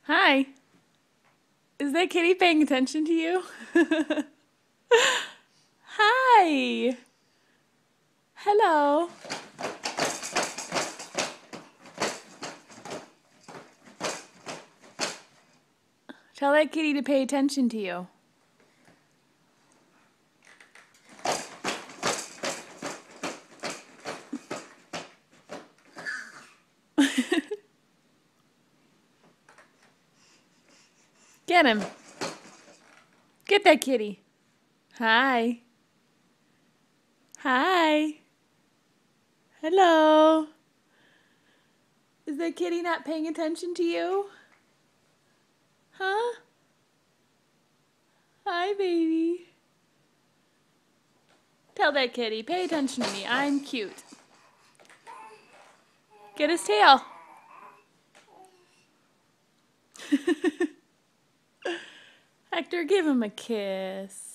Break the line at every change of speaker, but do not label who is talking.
Hi. Is that kitty paying attention to you? Hi. Hello. Tell that kitty to pay attention to you. Get him. Get that kitty. Hi. Hi. Hello. Is that kitty not paying attention to you? Huh? Hi, baby. Tell that kitty, pay attention to me. I'm cute. Get his tail. Hector, give him a kiss.